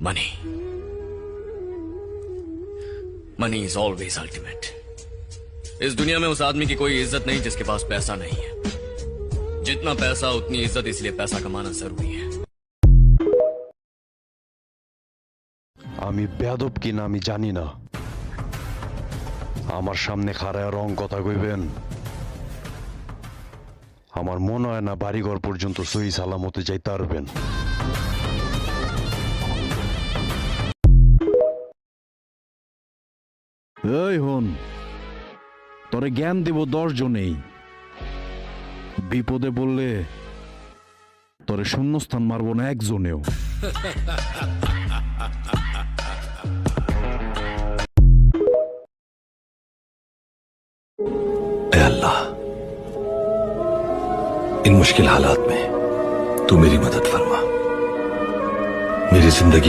Money money is always ultimate. इस दुनिया में उस आदमी की कोई इज्जत नहीं जिसके पास पैसा नहीं है। जितना पैसा उतनी इज्जत, इसलिए पैसा कमाना जरूरी है। আমি বেয়াদব কিনা আমি জানি না, আমার সামনে খাড়ায় রং কথা কইবেন। আমার মনে হয় না বাড়িঘর পর্যন্ত সহি সালামতে যাইতে পারবেন। এই হন, তোরে জ্ঞান দেব 10 জনেই, বিপদে বললে তোরে শূন্যস্থান মারব না একজনেও। अल्लाह, इन मुश्किल हालात में तू मेरी मदद फरमा, मेरी जिंदगी